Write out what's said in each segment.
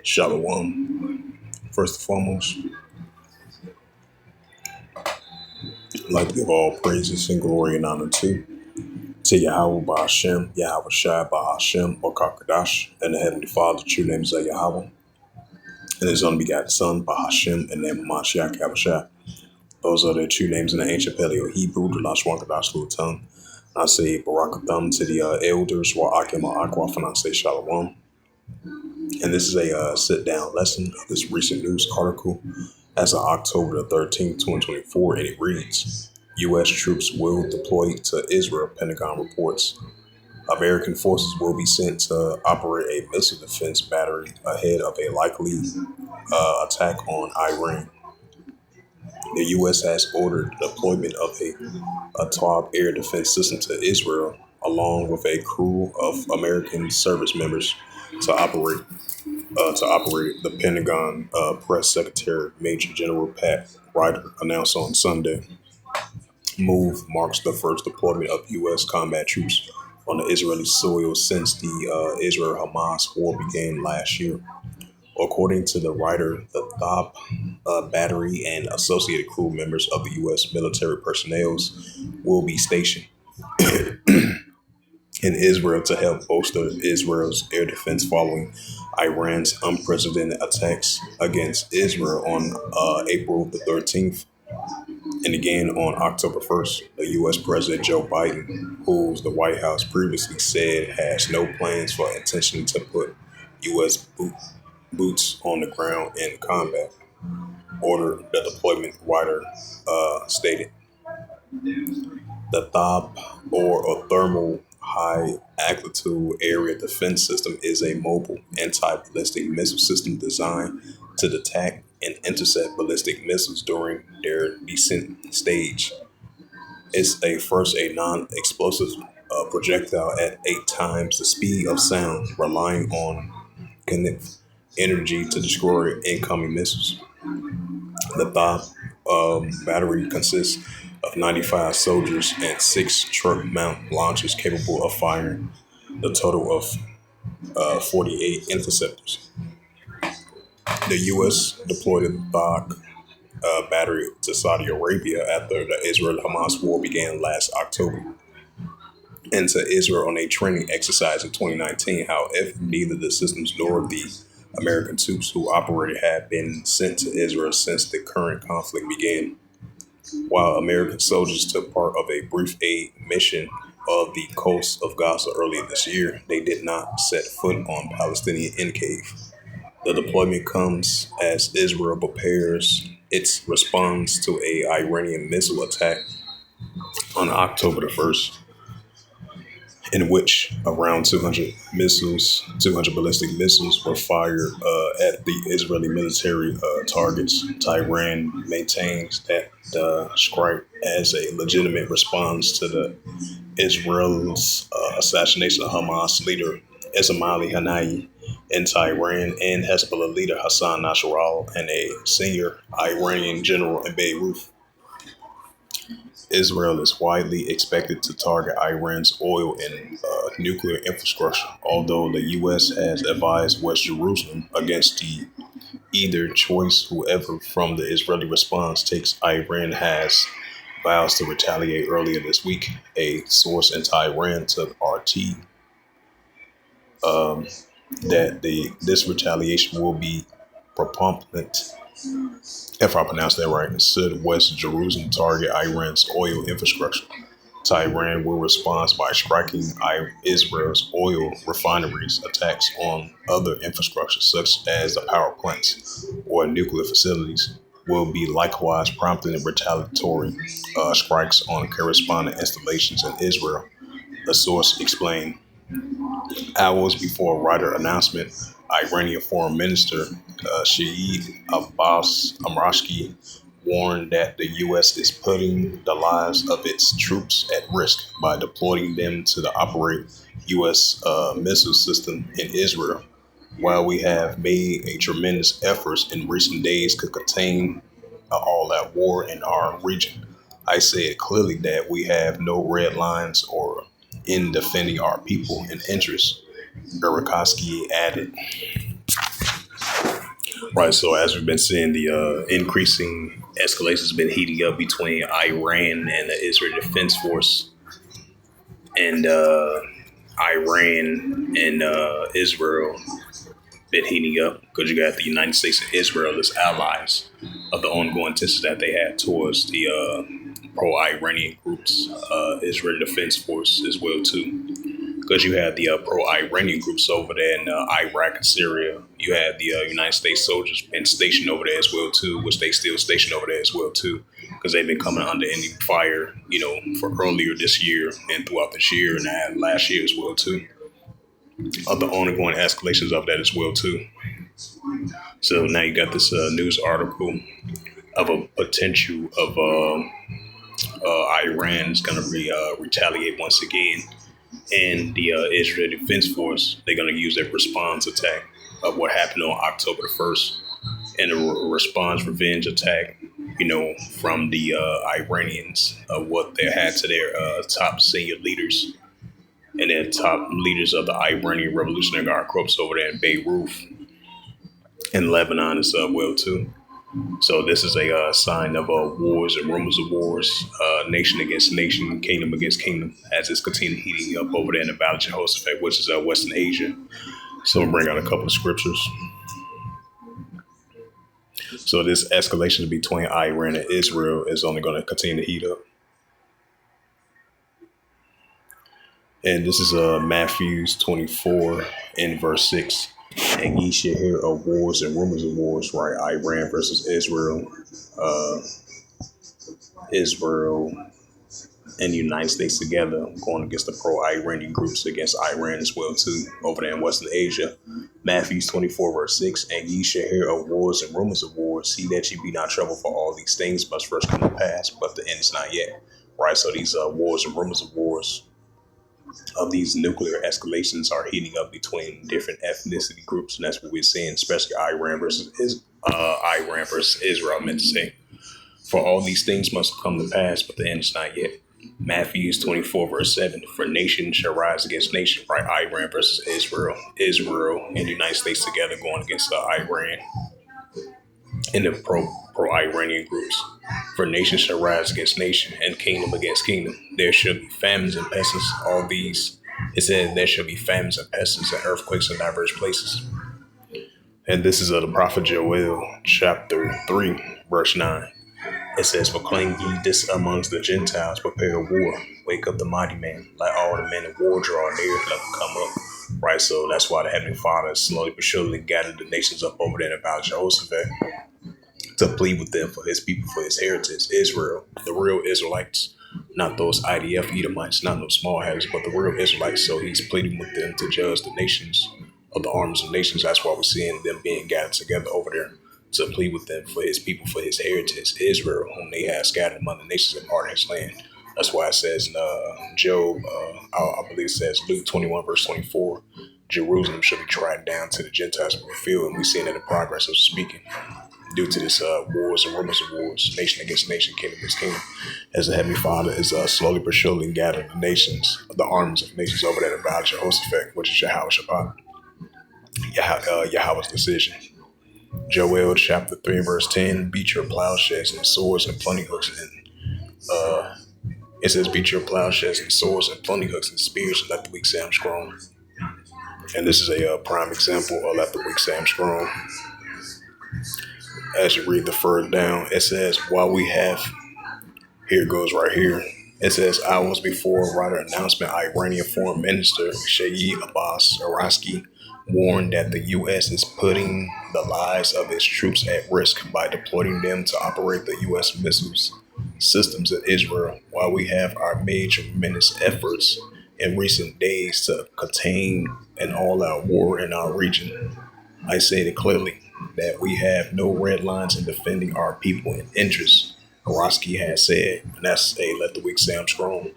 Shalom. First and foremost, I'd like to give all praises and glory and honor to Yahweh Ba'Hashem, Yahweh Shai Ba'Hashem, or Kakadash, and the Heavenly Father, true name is Yahweh, and His unbegotten Son, Ba'Hashem, and name of Mashiach Yahushua. Those are the true names in the ancient Paleo Hebrew, the Lashwan Kadash Lu tongue. I say Barakatham to the elders, wa Akim Aqua, and I say Shalom. And this is a sit-down lesson of this recent news article as of October the 13th, 2024, and it reads, U.S. troops will deploy to Israel, Pentagon reports. American forces will be sent to operate a missile defense battery ahead of a likely attack on Iran. The U.S. has ordered the deployment of a TOB air defense system to Israel, along with a crew of American service members to operate. The Pentagon press secretary Major General Pat Ryder announced on Sunday. Move marks the first deployment of U.S. combat troops on the Israeli soil since the Israel-Hamas war began last year. According to the writer, the THOP battery and associated crew members of the U.S. military personnel will be stationed in Israel to help bolster Israel's air defense following Iran's unprecedented attacks against Israel on April the 13th and again on October 1st. The U.S. President Joe Biden, who the White House previously said has no plans for intention to put U.S. boots on the ground in combat, ordered the deployment, Ryder stated. The THOP, or a thermal high altitude area defense system, is a mobile anti-ballistic missile system designed to detect and intercept ballistic missiles during their descent stage. It's a non-explosive projectile at 8 times the speed of sound, relying on kinetic energy to destroy incoming missiles. The THOP battery consists of 95 soldiers and 6 truck mount launchers capable of firing a total of 48 interceptors. The U.S. deployed the THOP battery to Saudi Arabia after the Israel-Hamas war began last October, and to Israel on a training exercise in 2019. However, neither the systems nor the American troops who operated have been sent to Israel since the current conflict began. While American soldiers took part of a brief aid mission of the coast of Gaza earlier this year, they did not set foot on Palestinian enclave. The deployment comes as Israel prepares its response to a Iranian missile attack on October the 1st, in which around 200 ballistic missiles were fired at the Israeli military targets. Tehran maintains that the strike as a legitimate response to the Israel's assassination of Hamas leader Ismail Haniyeh in Tehran and Hezbollah leader Hassan Nasrallah and a senior Iranian general in Beirut. Israel is widely expected to target Iran's oil and nuclear infrastructure, although the U.S. has advised West Jerusalem against either choice. Whoever from the Israeli response takes Iran has vows to retaliate. Earlier this week, a source in Tehran told RT that this retaliation will be proportionate. If I pronounce that right, should West Jerusalem target Iran's oil infrastructure, Tehran will respond by striking Israel's oil refineries. Attacks on other infrastructure, such as the power plants or nuclear facilities, will be likewise prompting retaliatory strikes on corresponding installations in Israel, the source explained. Hours before Ryder announcement, Iranian Foreign Minister Shahid Abbas Amrashki warned that the U.S. is putting the lives of its troops at risk by deploying them to the operate U.S. Missile system in Israel. While we have made a tremendous efforts in recent days to contain all that war in our region, I said clearly that we have no red lines or in defending our people and interests, Berikoski added. Right. So as we've been seeing, the increasing escalation has been heating up between Iran and the Israel Defense Force, and Iran and Israel been heating up because you got the United States and Israel as allies of the ongoing tensions that they had towards the pro-Iranian groups, Israel Defense Force as well too. Because you had the pro-Iranian groups over there in Iraq and Syria. You had the United States soldiers been stationed over there as well too, which they still stationed over there as well too, because they've been coming under enemy fire, for earlier this year and throughout this year and last year as well too. Of the ongoing escalations of that as well too. So now you got this news article of a potential of Iran is going to retaliate once again, and the Israel Defense Force, they're going to use their response attack of what happened on October the 1st, and a response revenge attack, from the Iranians of what they had to their top senior leaders and their top leaders of the Iranian Revolutionary Guard Corps over there in Beirut and Lebanon as well too. So this is a sign of wars and rumors of wars, nation against nation, kingdom against kingdom, as it's continuing heating up over there in the Valley of Jehoshaphat, which is Western Asia. So we'll bring out a couple of scriptures. So this escalation between Iran and Israel is only going to continue to heat up. And this is Matthews 24 and verse 6. And ye shall hear of wars and rumors of wars, right? Iran versus Israel, Israel and the United States together going against the pro-Iranian groups against Iran as well too, over there in Western Asia. Matthews 24 verse 6. And ye shall hear of wars and rumors of wars. See that ye be not troubled, for all these things must first come to pass, but the end is not yet. Right? So these wars and rumors of wars, of these nuclear escalations, are heating up between different ethnicity groups, and that's what we're seeing, especially Iran versus Israel. I meant to say, for all these things must come to pass, but the end is not yet. Matthews 24 verse 7. For nation shall rise against nation, right? Iran versus Israel, Israel and the United States together going against Iran and the pro-Iranian groups. For nation shall rise against nation, and kingdom against kingdom. There shall be famines and pestilence. All these, it says, there shall be famines and pestilence and earthquakes in diverse places. And this is of the prophet Joel, chapter 3, verse 9. It says, proclaim ye this amongst the Gentiles, prepare war, wake up the mighty man, let all the men of war draw near, let them come up. Right, so that's why the Heavenly Father has slowly but surely gathered the nations up over there in the Valley of Jehoshaphat to plead with them for his people, for his heritage, Israel, the real Israelites, not those IDF Edomites, not those small hatters, but the real Israelites. So he's pleading with them to judge the nations of the armies of nations. That's why we're seeing them being gathered together over there to plead with them for his people, for his heritage, Israel, whom they have scattered among the nations and part of his land. That's why it says in Job, I believe it says Luke 21, verse 24, Jerusalem shall be trodden down to the Gentiles and fulfilled. And we're seeing that in progress of speaking due to this wars and rumors of wars, nation against nation, kingdom against kingdom, as the Heavenly Father is slowly but surely gathering the nations, the armies of nations over there in the Valley of Jehoshaphat, which is Yahweh Shabbat, Yahweh's decision. Joel chapter 3 verse 10, beat your plowshares and swords and plenty hooks, and it says beat your plowshares and swords and plenty hooks and spears and let the weak say I'm strong. And this is a prime example of let the weak say I'm strong. As you read the further down, it says, while we have, here it goes right here. It says, hours before writer announcement, Iranian Foreign Minister Sheikh Abbas Araski warned that the U.S. is putting the lives of its troops at risk by deploying them to operate the U.S. missiles systems in Israel. While we have made tremendous efforts in recent days to contain an all-out war in our region, I say it clearly that we have no red lines in defending our people and interests, Horoski has said. And that's a let the weak say I'm strong.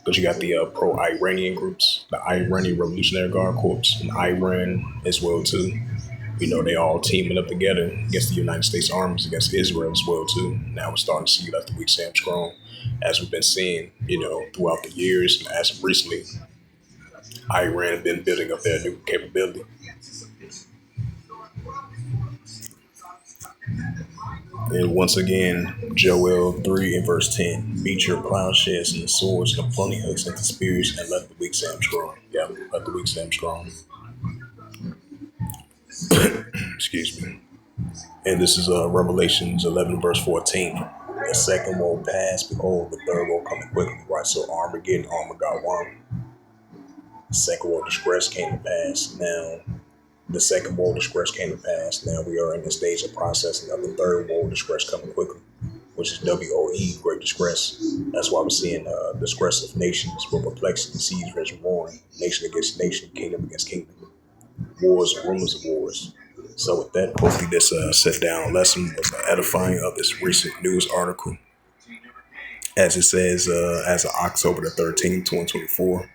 But you got the pro-Iranian groups, the Iranian Revolutionary Guard Corps, and Iran as well too. They all teaming up together against the United States armies, against Israel as well too. Now we're starting to see let the weak say I'm strong, as we've been seeing, throughout the years. And as of recently, Iran have been building up their new capability. And once again, Joel 3 and verse 10. Beat your plowshares and the swords and the pruning hooks into spears and let the weak say I'm strong. Yeah, let the weak say I'm strong. Excuse me. And this is Revelations 11 verse 14. The second will pass, behold, the third will come quickly. Right, so Armageddon, Armageddon one. The second war of distress came to pass. Now, the second war of distress came to pass. Now we are in the stage of processing of the third war of distress coming quickly, which is WOE, Great Distress. That's why we're seeing distress of nations with perplexity, siege, versus warring, nation against nation, kingdom against kingdom, wars and rumors of wars. So with that, hopefully this sit down lesson was edifying of this recent news article. As it says, as of October the 13th, 2024,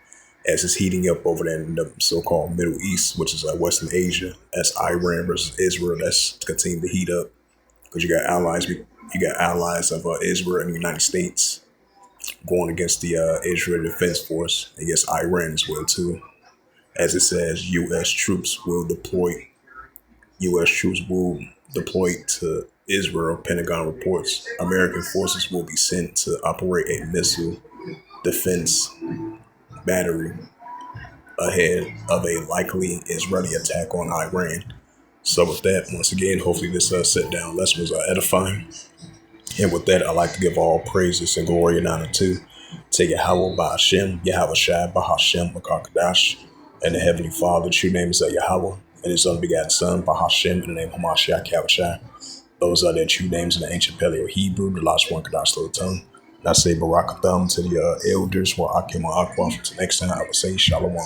as it's heating up over there in the so-called Middle East, which is Western Asia, as Iran versus Israel, that's continuing to heat up because you got allies of Israel and the United States going against the Israel Defense Force, against Iran as well too. As it says, U.S. troops will deploy to Israel. Pentagon reports American forces will be sent to operate a missile defense battery ahead of a likely Israeli attack on Iran. So with that, once again, hopefully this sit down lesson was edifying. And with that, I'd like to give all praises and glory and honor to Yahweh Ba'ashem, Yahweh Shai Bahashem Makakadash, and the Heavenly Father. True name is Yahweh, and His unbegotten Son Bahashem, in the name of Hamashiach Yahushua. Those are their true names in the ancient Paleo Hebrew, the last one Kadash Slow Tongue. And I say Barakatham to the elders, while Akim Aqua. Until next time, I would say Shalom.